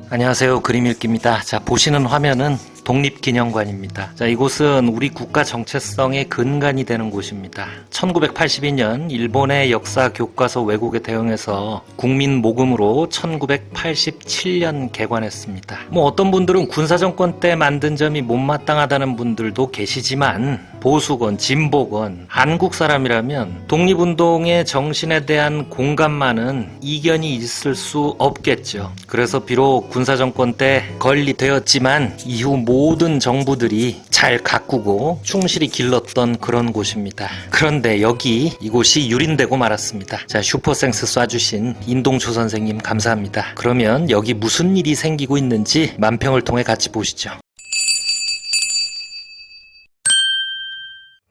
안녕하세요. 그림 읽기입니다. 자, 보시는 화면은 독립기념관입니다. 자, 이곳은 우리 국가 정체성의 근간이 되는 곳입니다. 1982년 일본의 역사 교과서 왜곡에 대응해서 국민 모금으로 1987년 개관했습니다. 어떤 분들은 군사정권 때 만든 점이 못마땅하다는 분들도 계시지만 보수건, 진보건, 한국 사람이라면 독립운동의 정신에 대한 공감만은 이견이 있을 수 없겠죠. 그래서 비록 군사정권 때 건립되었지만 이후 모든 정부들이 잘 가꾸고 충실히 길렀던 그런 곳입니다. 그런데 이곳이 유린되고 말았습니다. 자, 슈퍼생스 쏴주신 인동초 선생님 감사합니다. 그러면 여기 무슨 일이 생기고 있는지 만평을 통해 같이 보시죠.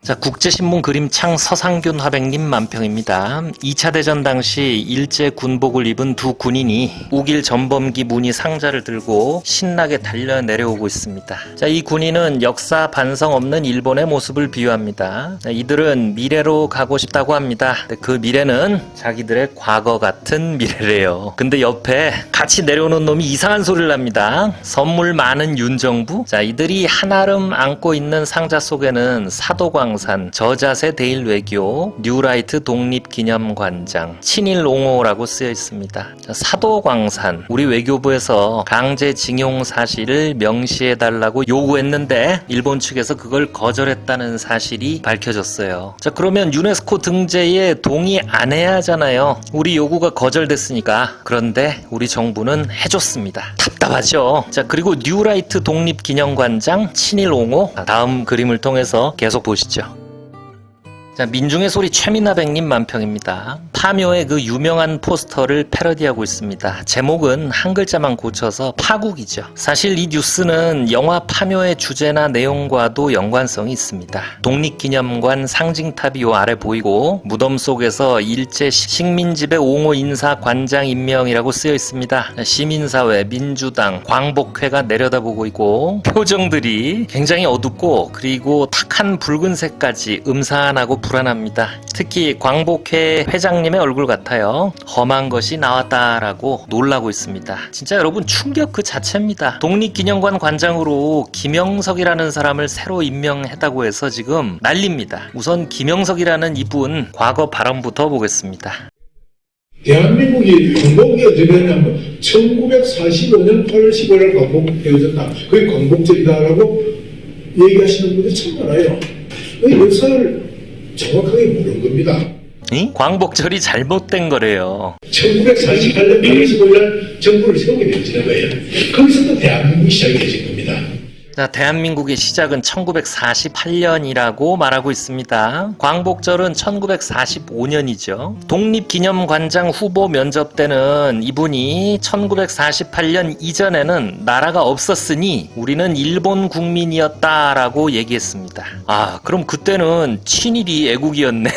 자, 국제신문 그림창 서상균 화백님 만평입니다. 2차 대전 당시 일제 군복을 입은 두 군인이 우길 전범기 무늬 상자를 들고 신나게 달려 내려오고 있습니다. 자, 이 군인은 역사 반성 없는 일본의 모습을 비유합니다. 자, 이들은 미래로 가고 싶다고 합니다. 그 미래는 자기들의 과거 같은 미래래요. 근데 옆에 같이 내려오는 놈이 이상한 소리를 합니다. 선물 많은 윤정부? 자, 이들이 한아름 안고 있는 상자 속에는 사도광 저자세 대일 외교, 뉴라이트 독립기념관장, 친일 옹호라고 쓰여 있습니다. 사도광산, 우리 외교부에서 강제징용 사실을 명시해달라고 요구했는데 일본 측에서 그걸 거절했다는 사실이 밝혀졌어요. 자, 그러면 유네스코 등재에 동의 안 해야 하잖아요. 우리 요구가 거절됐으니까. 그런데 우리 정부는 해줬습니다. 답답하죠. 자, 그리고 뉴라이트 독립기념관장, 친일 옹호, 다음 그림을 통해서 계속 보시죠. 자, 민중의 소리 최민하백님 만평입니다. 파묘의 그 유명한 포스터를 패러디하고 있습니다. 제목은 한 글자만 고쳐서 파국이죠. 사실 이 뉴스는 영화 파묘의 주제나 내용과도 연관성이 있습니다. 독립기념관 상징탑이 요 아래 보이고 무덤 속에서 일제 식민지배 옹호 인사 관장 임명이라고 쓰여 있습니다. 시민사회, 민주당, 광복회가 내려다보고 있고 표정들이 굉장히 어둡고 그리고 탁한 붉은색까지 음산하고 불안합니다. 특히 광복회 회장님의 얼굴 같아요. 험한 것이 나왔다라고 놀라고 있습니다. 진짜 여러분 충격 그 자체입니다. 독립기념관 관장으로 김영석이라는 사람을 새로 임명했다고 해서 지금 난립니다. 우선 김영석이라는 이분 과거 발언부터 보겠습니다. 대한민국이 광복이 언제 되냐면 1945년 8월 15일 광복되어졌다. 그게 광복절이다라고 얘기하시는 분들이 참 많아요. 이 역사를 정확하게 모르는 겁니다. 광복절이 잘못된 거래요. 1948년 8월 15일 정부를 세우게 되어지는 거예요. 거기서부터 대한민국이 시작이 되어진 겁니다. 자, 대한민국의 시작은 1948년이라고 말하고 있습니다. 광복절은 1945년이죠. 독립기념관장 후보 면접 때는 이분이 1948년 이전에는 나라가 없었으니 우리는 일본 국민이었다라고 얘기했습니다. 아, 그럼 그때는 친일이 애국이었네.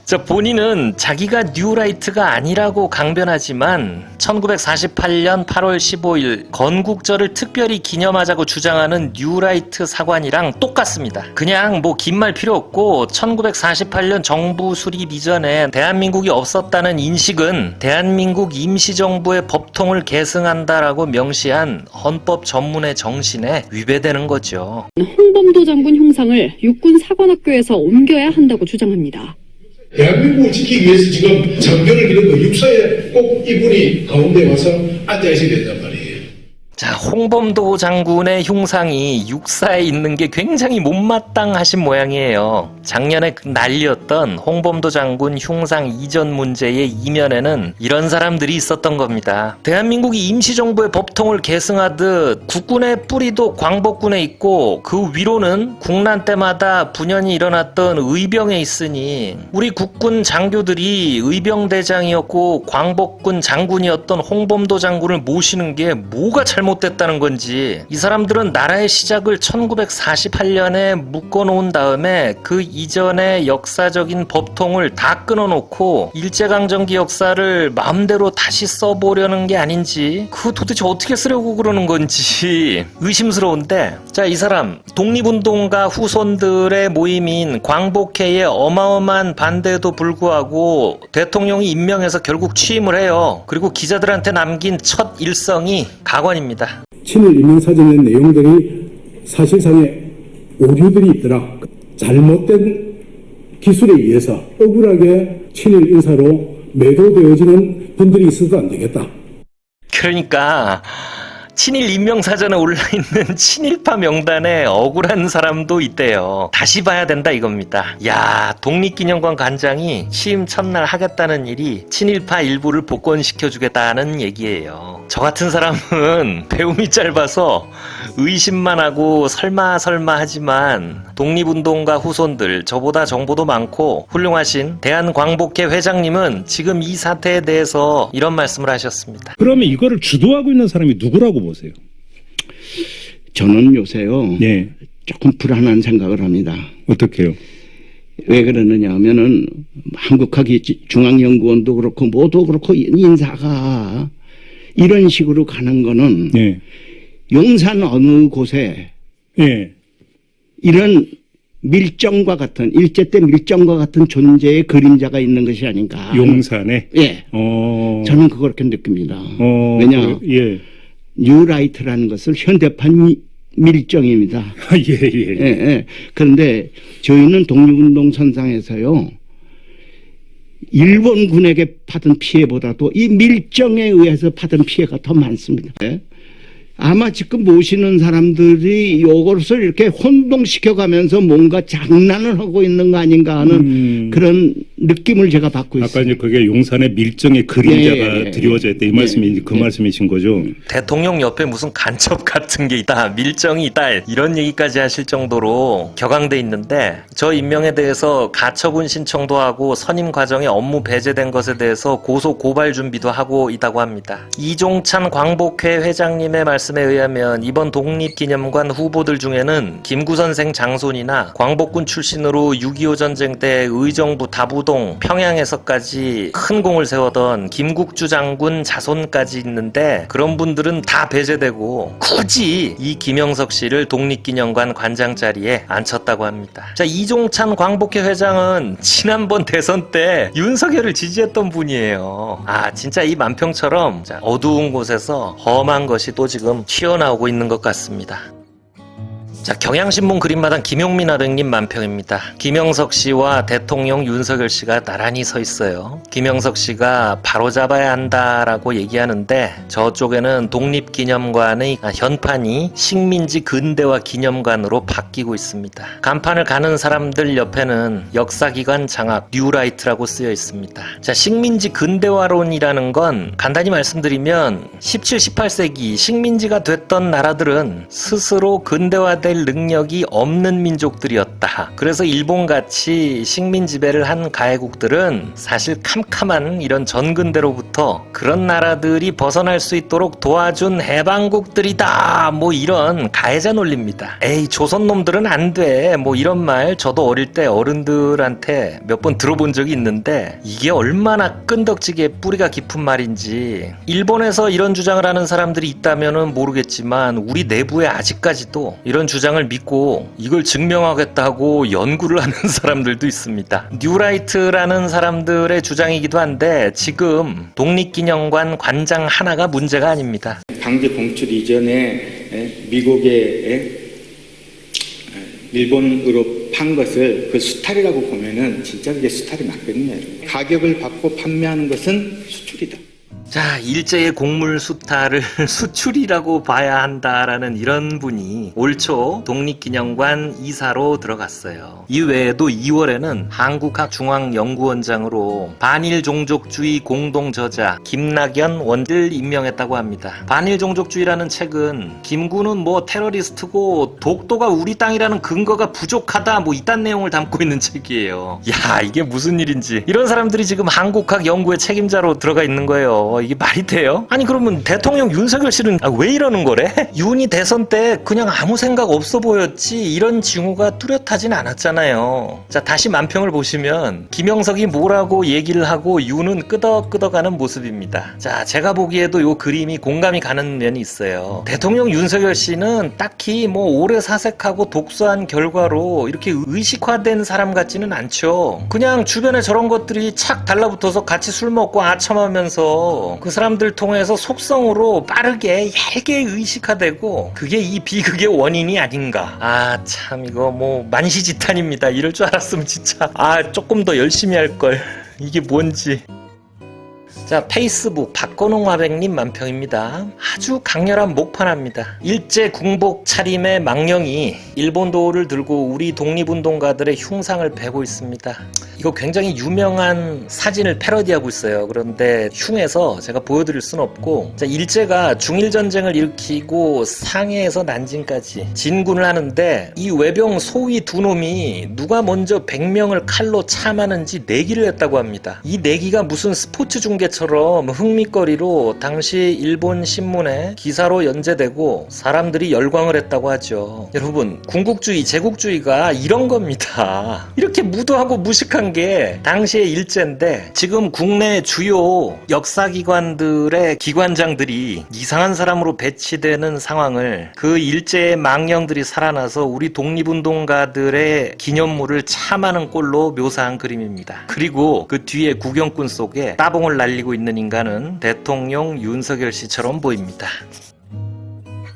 자, 본인은 자기가 뉴라이트가 아니라고 강변하지만 1948년 8월 15일 건국절을 특별히 기념하자고 주장하는 뉴라이트 사관이랑 똑같습니다. 그냥 긴 말 필요 없고 1948년 정부 수립 이전에 대한민국이 없었다는 인식은 대한민국 임시정부의 법통을 계승한다라고 명시한 헌법 전문의 정신에 위배되는 거죠. 홍범도 장군 흉상을 육군 사관학교에서 옮겨야 한다고 주장합니다. 대한민국을 지키기 위해서 지금 장교를 기른 거 육사에 꼭 이분이 가운데 와서 앉아있어야 된단 말이에요. 자, 홍범도 장군의 흉상이 육사에 있는 게 굉장히 못마땅하신 모양이에요. 작년에 난리였던 홍범도 장군 흉상 이전 문제의 이면에는 이런 사람들이 있었던 겁니다. 대한민국이 임시정부의 법통을 계승하듯 국군의 뿌리도 광복군에 있고 그 위로는 국난 때마다 분연히 일어났던 의병에 있으니 우리 국군 장교들이 의병대장이었고 광복군 장군이었던 홍범도 장군을 모시는 게 뭐가 잘못됐다는 건지. 이 사람들은 나라의 시작을 1948년에 묶어놓은 다음에 그 이전의 역사적인 법통을 다 끊어놓고 일제강점기 역사를 마음대로 다시 써보려는 게 아닌지, 그거 도대체 어떻게 쓰려고 그러는 건지 의심스러운데, 자, 이 사람 독립운동가 후손들의 모임인 광복회의 어마어마한 반대에도 불구하고 대통령이 임명해서 결국 취임을 해요. 그리고 기자들한테 남긴 첫 일성이 가관입니다. 친일 임명사전의 내용들이 사실상의 오류들이 있더라. 잘못된 기술에 의해서 억울하게 친일 인사로 매도되어지는 분들이 있어도 안 되겠다. 그러니까 친일 임명사전에 올라있는 친일파 명단에 억울한 사람도 있대요. 다시 봐야 된다 이겁니다. 야, 독립기념관 관장이 취임 첫날 하겠다는 일이 친일파 일부를 복권시켜주겠다는 얘기예요. 저 같은 사람은 배움이 짧아서 의심만 하고 설마 하지만 독립운동가 후손들, 저보다 정보도 많고 훌륭하신 대한광복회 회장님은 지금 이 사태에 대해서 이런 말씀을 하셨습니다. 그러면 이거를 주도하고 있는 사람이 누구라고 보세요? 저는 요새요, 네. 조금 불안한 생각을 합니다. 어떻게요? 왜 그러느냐 하면은 한국학위 중앙연구원도 그렇고 뭐도 그렇고 인사가 이런 식으로 가는 거는 네. 용산 어느 곳에 네. 이런 밀정과 같은, 일제 때 밀정과 같은 존재의 그림자가 있는 것이 아닌가. 용산에? 예. 저는 그렇게 느낍니다. 왜냐, 예. 뉴라이트라는 것을 현대판 밀정입니다. 예. 예. 그런데 저희는 독립운동 선상에서요, 일본군에게 받은 피해보다도 이 밀정에 의해서 받은 피해가 더 많습니다. 예? 아마 지금 모시는 사람들이 이것을 이렇게 혼동시켜가면서 뭔가 장난을 하고 있는 거 아닌가 하는 그런 느낌을 제가 받고 있습니다. 아까 이제 그게 용산의 밀정의 그림자가 드리워져 있다 이 말씀이 그 말씀이신 거죠? 대통령 옆에 무슨 간첩 같은 게 있다, 밀정이 있다, 이런 얘기까지 하실 정도로 격앙돼 있는데, 저 임명에 대해서 가처분 신청도 하고 선임 과정에 업무 배제된 것에 대해서 고소 고발 준비도 하고 있다고 합니다. 이종찬 광복회 회장님의 말씀에 의하면 이번 독립기념관 후보들 중에는 김구선생 장손이나 광복군 출신으로 6.25 전쟁 때 의정부 다부동 평양에서까지 큰 공을 세우던 김국주 장군 자손까지 있는데, 그런 분들은 다 배제되고 굳이 이 김영석 씨를 독립기념관 관장 자리에 앉혔다고 합니다. 자, 이종찬 광복회 회장은 지난번 대선 때 윤석열을 지지했던 분이에요. 아, 진짜 이 만평처럼 어두운 곳에서 험한 것이 또 지금 튀어나오고 있는 것 같습니다. 자, 경향신문 그림마당 김용민 아등님 만평입니다. 김영석 씨와 대통령 윤석열 씨가 나란히 서 있어요. 김영석 씨가 바로잡아야 한다라고 얘기하는데, 저쪽에는 독립기념관의 현판이 식민지 근대화 기념관으로 바뀌고 있습니다. 간판을 가는 사람들 옆에는 역사기관 장악 뉴라이트라고 쓰여 있습니다. 자, 식민지 근대화론이라는 건 간단히 말씀드리면 17, 18세기 식민지가 됐던 나라들은 스스로 근대화된 능력이 없는 민족들이었다. 그래서 일본같이 식민 지배를 한 가해국들은 사실 캄캄한 이런 전근대로부터 그런 나라들이 벗어날 수 있도록 도와준 해방국들이다, 뭐 이런 가해자 논리입니다. 에이, 조선 놈들은 안 돼, 뭐 이런 말 저도 어릴 때 어른들한테 몇 번 들어본 적이 있는데, 이게 얼마나 끈덕지게 뿌리가 깊은 말인지. 일본에서 이런 주장을 하는 사람들이 있다면은 모르겠지만 우리 내부에 아직까지도 이런 주장을 믿고 이걸 증명하겠다고 연구를 하는 사람들도 있습니다. 뉴라이트라는 사람들의 주장이기도 한데, 지금 독립기념관 관장 하나가 문제가 아닙니다. 강제 봉출 이전에 미국의 일본으로 판 것을 그 수탈이라고 보면은 진짜 그게 수탈이 맞거든요. 가격을 받고 판매하는 것은 수출이다. 자, 일제의 곡물 수탈을 수출이라고 봐야 한다라는 이런 분이 올 초 독립기념관 이사로 들어갔어요. 이외에도 2월에는 한국학중앙연구원장으로 반일종족주의 공동저자 김낙연 원를 임명했다고 합니다. 반일종족주의라는 책은 김구는 뭐 테러리스트고 독도가 우리 땅이라는 근거가 부족하다, 뭐 이딴 내용을 담고 있는 책이에요. 야, 이게 무슨 일인지. 이런 사람들이 지금 한국학 연구의 책임자로 들어가 있는 거예요. 이게 말이 돼요? 아니 그러면 대통령 윤석열 씨는 왜 이러는 거래? 윤이 대선 때 그냥 아무 생각 없어 보였지 이런 징후가 뚜렷하진 않았잖아요. 자, 다시 만평을 보시면 김영석이 뭐라고 얘기를 하고 윤은 끄덕끄덕하는 모습입니다. 자, 제가 보기에도 요 그림이 공감이 가는 면이 있어요. 대통령 윤석열 씨는 딱히 뭐 오래 사색하고 독서한 결과로 이렇게 의식화된 사람 같지는 않죠. 그냥 주변에 저런 것들이 착 달라붙어서 같이 술 먹고 아첨하면서 그 사람들 통해서 속성으로 빠르게 얇게 의식화되고 그게 이 비극의 원인이 아닌가. 아, 참 이거 뭐 만시지탄입니다. 이럴 줄 알았으면 진짜 조금 더 열심히 할 걸. 이게 뭔지. 자, 페이스북 박건웅 화백님 만평입니다. 아주 강렬한 목판합니다. 일제 궁복 차림의 망령이 일본도를 들고 우리 독립운동가들의 흉상을 베고 있습니다. 이거 굉장히 유명한 사진을 패러디하고 있어요. 그런데 흉에서 제가 보여드릴 수는 없고, 자, 일제가 중일전쟁을 일으키고 상해에서 난징까지 진군을 하는데 이 외병 소위 두 놈이 누가 먼저 100명을 칼로 참하는지 내기를 했다고 합니다. 이 내기가 무슨 스포츠 중계처럼 흥미거리로 당시 일본 신문에 기사로 연재되고 사람들이 열광을 했다고 하죠. 여러분, 군국주의, 제국주의가 이런 겁니다. 이렇게 무도하고 무식한 게 당시의 일제인데 지금 국내 주요 역사기관들의 기관장들이 이상한 사람으로 배치되는 상황을 그 일제의 망령들이 살아나서 우리 독립운동가들의 기념물을 참하는 꼴로 묘사한 그림입니다. 그리고 그 뒤에 구경꾼 속에 따봉을 날리고 있는 인간은 대통령 윤석열 씨처럼 보입니다.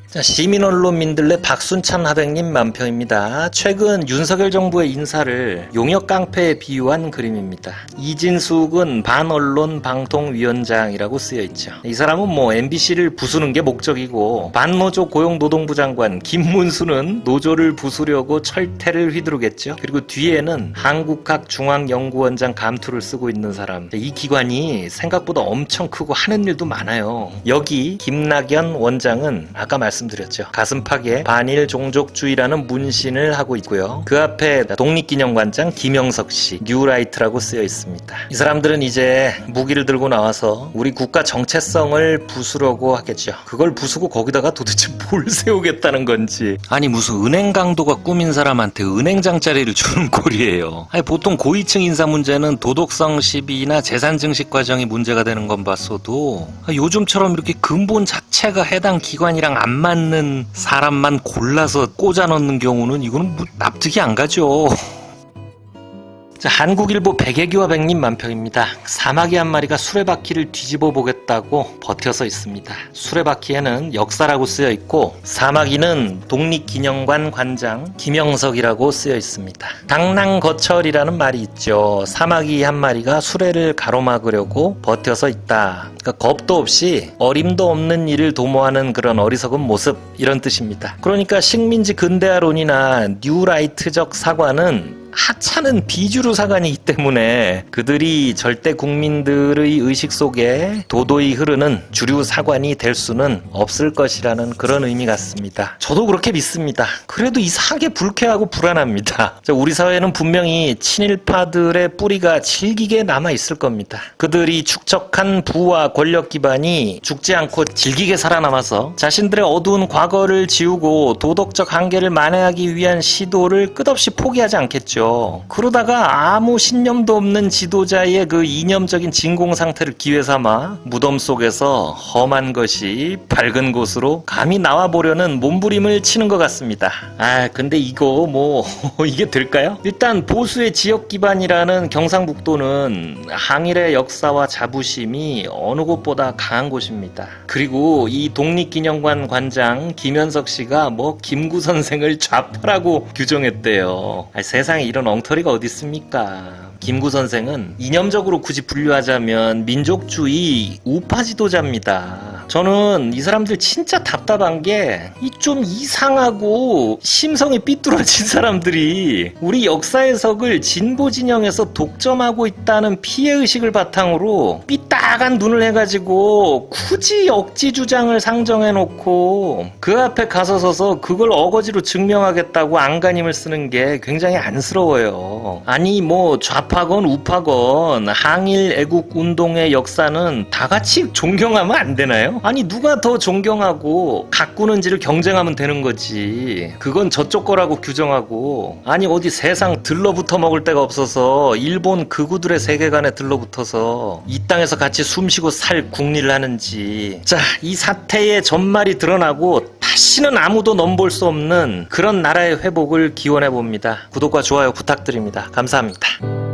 자, 시민언론민들레 박순찬 하백님 만평입니다. 최근 윤석열 정부의 인사를 용역 깡패에 비유한 그림입니다. 이진숙은 반언론 방통위원장이라고 쓰여있죠. 이 사람은 뭐 MBC를 부수는 게 목적이고 반노조 고용노동부 장관 김문수는 노조를 부수려고 철퇴를 휘두르겠죠. 그리고 뒤에는 한국학중앙연구원장 감투를 쓰고 있는 사람. 이 기관이 생각보다 엄청 크고 하는 일도 많아요. 여기 김낙연 원장은 아까 말씀드렸죠. 가슴팍에 반일 종족주의라는 문신을 하고 있고요. 그 앞에 독립기념관장 김영석 씨, 뉴라이트라고 쓰여 있습니다. 이 사람들은 이제 무기를 들고 나와서 우리 국가 정체성을 부수려고 하겠죠. 그걸 부수고 거기다가 도대체 뭘 세우겠다는 건지. 아니 무슨 은행 강도가 꾸민 사람한테 은행장 자리를 주는 꼴이에요. 아니 보통 고위층 인사 문제는 도덕성 시비나 재산 증식 과정이 문제가 되는 건 봤어도 요즘처럼 이렇게 근본 자체가 해당 기관이랑 안 맞는 사람만 골라서 꽂아 넣는 경우는 이거는 뭐 납득이 안 가죠. 자, 한국일보 백예규와 백님 만평입니다. 사마귀 한 마리가 수레바퀴를 뒤집어 보겠다고 버텨서 있습니다. 수레바퀴에는 역사라고 쓰여 있고 사마귀는 독립기념관 관장 김영석이라고 쓰여 있습니다. 당랑거철이라는 말이 있죠. 사마귀 한 마리가 수레를 가로막으려고 버텨서 있다. 그러니까 겁도 없이 어림도 없는 일을 도모하는 그런 어리석은 모습, 이런 뜻입니다. 그러니까 식민지 근대화론이나 뉴라이트적 사관은 하찮은 비주류 사관이기 때문에 그들이 절대 국민들의 의식 속에 도도히 흐르는 주류 사관이 될 수는 없을 것이라는 그런 의미 같습니다. 저도 그렇게 믿습니다. 그래도 이상하게 불쾌하고 불안합니다. 우리 사회는 분명히 친일파들의 뿌리가 질기게 남아있을 겁니다. 그들이 축적한 부와 권력 기반이 죽지 않고 질기게 살아남아서 자신들의 어두운 과거를 지우고 도덕적 한계를 만회하기 위한 시도를 끝없이 포기하지 않겠죠. 그러다가 아무 신념도 없는 지도자의 그 이념적인 진공 상태를 기회 삼아 무덤 속에서 험한 것이 밝은 곳으로 감히 나와보려는 몸부림을 치는 것 같습니다. 근데 이거 뭐 이게 될까요? 일단 보수의 지역 기반이라는 경상북도는 항일의 역사와 자부심이 어느 곳보다 강한 곳입니다. 그리고 이 독립기념관 관장 김현석 씨가 뭐 김구 선생을 좌파라고 규정했대요. 세상에 이런 엉터리가 어디 있습니까? 김구 선생은 이념적으로 굳이 분류하자면 민족주의 우파 지도자입니다. 저는 이 사람들 진짜 답답한 게 이 좀 이상하고 심성이 삐뚤어진 사람들이 우리 역사 해석을 진보 진영에서 독점하고 있다는 피해의식을 바탕으로 삐딱한 눈을 해가지고 굳이 억지 주장을 상정해놓고 그 앞에 가서 서서 그걸 어거지로 증명하겠다고 안간힘을 쓰는 게 굉장히 안쓰러워요. 아니 뭐 좌파 좌파건 우파건 항일 애국 운동의 역사는 다 같이 존경하면 안 되나요? 아니 누가 더 존경하고 가꾸는지를 경쟁하면 되는 거지. 그건 저쪽 거라고 규정하고, 아니 어디 세상 들러붙어 먹을 데가 없어서 일본 극우들의 세계관에 들러붙어서 이 땅에서 같이 숨쉬고 살 궁리를 하는지. 자, 이 사태의 전말이 드러나고 다시는 아무도 넘볼 수 없는 그런 나라의 회복을 기원해 봅니다. 구독과 좋아요 부탁드립니다. 감사합니다.